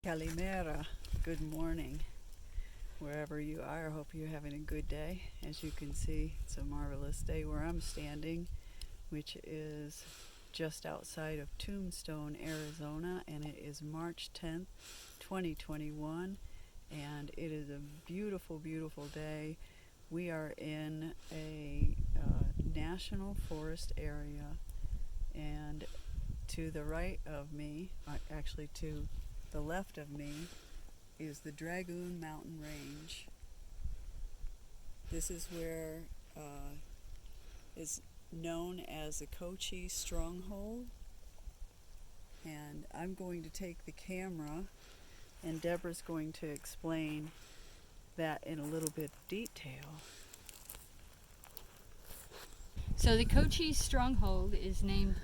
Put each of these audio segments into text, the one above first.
Calimera. Good morning, wherever you are. I hope you're having a good day. As you can see, it's a marvelous day where I'm standing, which is just outside of Tombstone, Arizona, and it is March 10th, 2021, and it is a beautiful, beautiful day. We are in a national forest area, and to the right of me, actually to the left of me, is the Dragoon mountain range. This is where is known as the Apache stronghold, and I'm going to take the camera, and Deborah's going to explain that in a little bit of detail. So the Cochise stronghold is named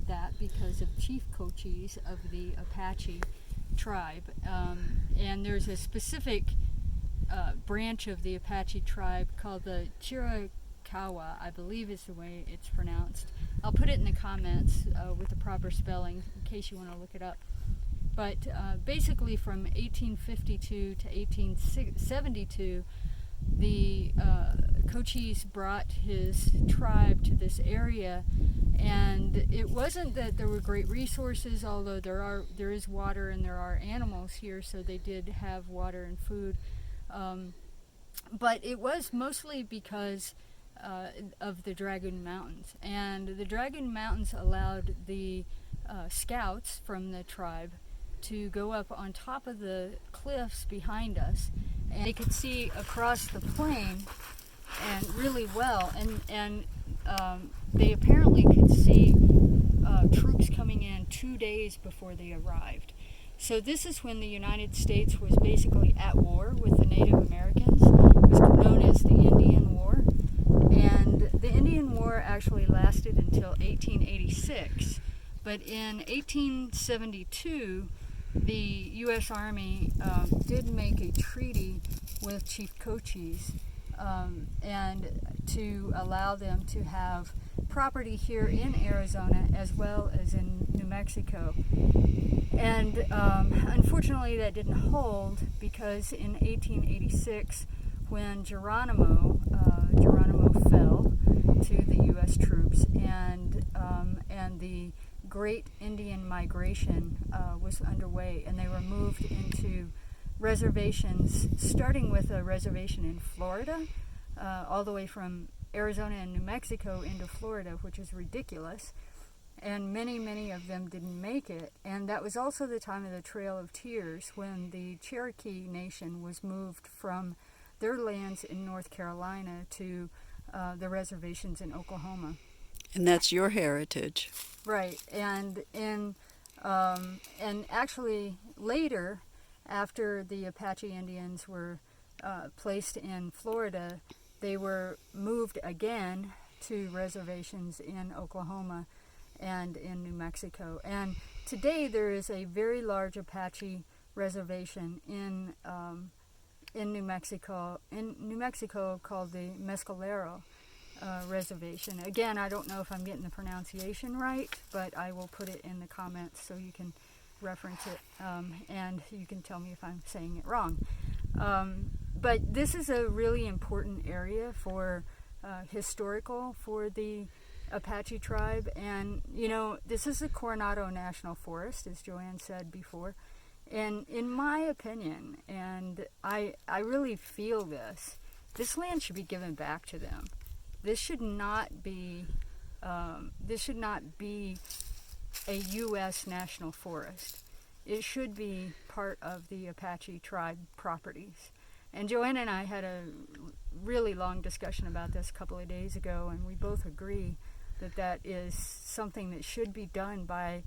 that because of Chief Cochise of the Apache tribe, and there's a specific branch of the Apache tribe called the Chiricahua, I believe is the way it's pronounced. I'll put it in the comments with the proper spelling in case you want to look it up. But basically from 1852 to 1872, the Cochise brought his tribe to this area, and it wasn't that there were great resources, although there is water and there are animals here, so they did have water and food. But it was mostly because of the Dragoon Mountains, and the Dragoon Mountains allowed the scouts from the tribe to go up on top of the cliffs behind us, and they could see across the plain and really well, and they apparently could see troops coming in 2 days before they arrived. So this is when the United States was basically at war with the Native Americans. It was known as the Indian War, and the Indian War actually lasted until 1886, but in 1872 the U.S. Army did make a treaty with Chief Cochise and to allow them to have property here in Arizona as well as in New Mexico. And unfortunately that didn't hold, because in 1886, when Geronimo fell to the U.S. troops, and the Great Indian Migration was underway, and they were moved into reservations, starting with a reservation in Florida, all the way from Arizona and New Mexico into Florida, which is ridiculous, and many of them didn't make it. And that was also the time of the Trail of Tears, when the Cherokee Nation was moved from their lands in North Carolina to the reservations in Oklahoma. And that's your heritage. Right, and actually later, after the Apache Indians were placed in Florida, they were moved again to reservations in Oklahoma and in New Mexico. And today there is a very large Apache reservation in New Mexico called the Mescalero reservation. Again, I don't know if I'm getting the pronunciation right, but I will put it in the comments so you can reference it, and you can tell me if I'm saying it wrong. But this is a really important area for historical for the Apache tribe, and this is the Coronado National Forest, as Joanne said before. And in my opinion, and I really feel this land should be given back to them. This should not be a U.S. national forest. It should be part of the Apache tribe properties. And Joanna and I had a really long discussion about this a couple of days ago, and we both agree that is something that should be done by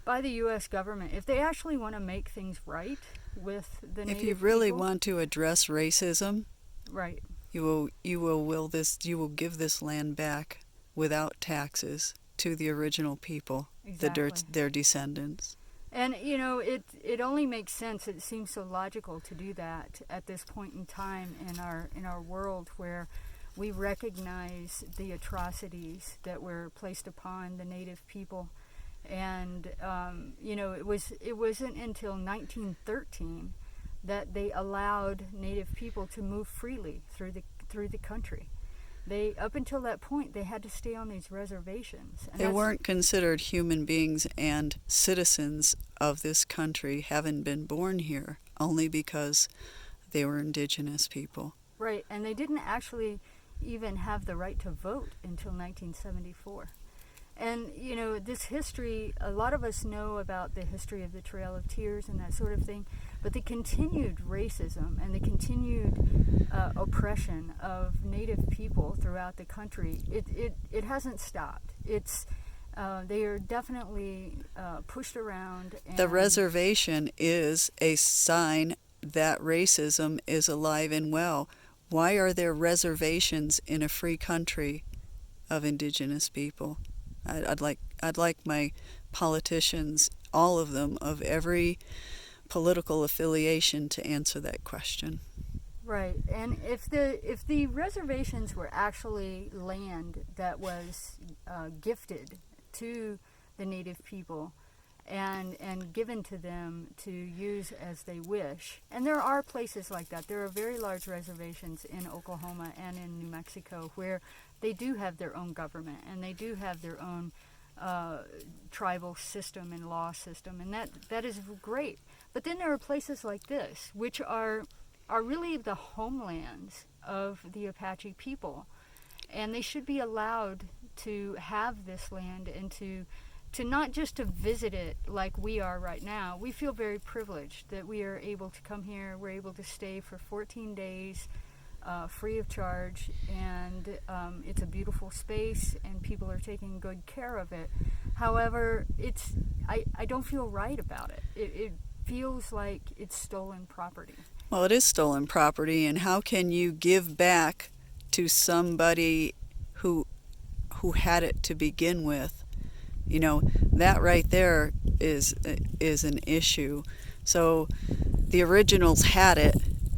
the U.S. government if they actually want to make things right with the Native If you really people. want to address racism, Right. you will give this land back without taxes to the original people, Exactly. their descendants. And it only makes sense. It seems so logical to do that at this point in time in our world, where we recognize the atrocities that were placed upon the Native people, And it wasn't until 1913 that they allowed Native people to move freely through the country. They, up until that point, they had to stay on these reservations. And They weren't considered human beings and citizens of this country, having been born here, only because they were indigenous people. Right, and they didn't actually even have the right to vote until 1974. And, this history, a lot of us know about the history of the Trail of Tears and that sort of thing, but the continued racism and the continued oppression of Native people throughout the country, it hasn't stopped. They are definitely pushed around. And the reservation is a sign that racism is alive and well. Why are there reservations in a free country of indigenous people? I'd like my politicians, all of them, of every political affiliation, to answer that question. Right, and if the reservations were actually land that was gifted to the Native people and given to them to use as they wish, and there are places like that. There are very large reservations in Oklahoma and in New Mexico where they do have their own government and they do have their own tribal system and law system, and that is great. But then there are places like this, which are really the homelands of the Apache people, and they should be allowed to have this land and to not just to visit it like we are right now. We feel very privileged that we are able to come here. We're able to stay for 14 days free of charge, and it's a beautiful space and people are taking good care of it. However, I don't feel right about it. It feels like it's stolen property. Well, it is stolen property, and how can you give back to somebody who had it to begin with? That right there is an issue. So the originals had it.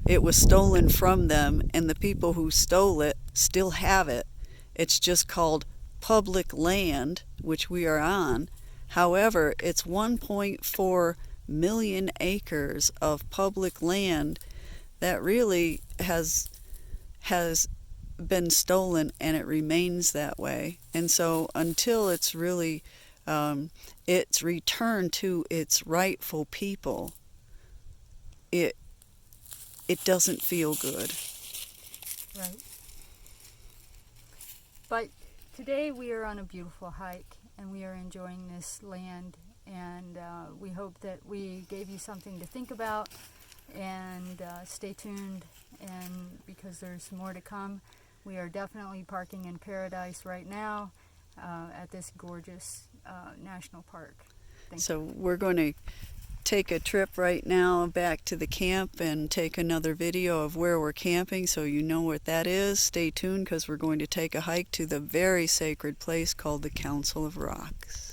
It was stolen from them, and the people who stole it still have it. It's just called public land, which we are on. However, it's 1.4 million acres of public land that really has been stolen, and it remains that way. And so until it's really it's returned to its rightful people, it doesn't feel good. Right. But today we are on a beautiful hike and we are enjoying this land, and we hope that we gave you something to think about, and stay tuned, and because there's more to come. We are definitely parking in paradise right now at this gorgeous national park. So we're going to take a trip right now back to the camp and take another video of where we're camping, so you know what that is. Stay tuned, because we're going to take a hike to the very sacred place called the Council of Rocks.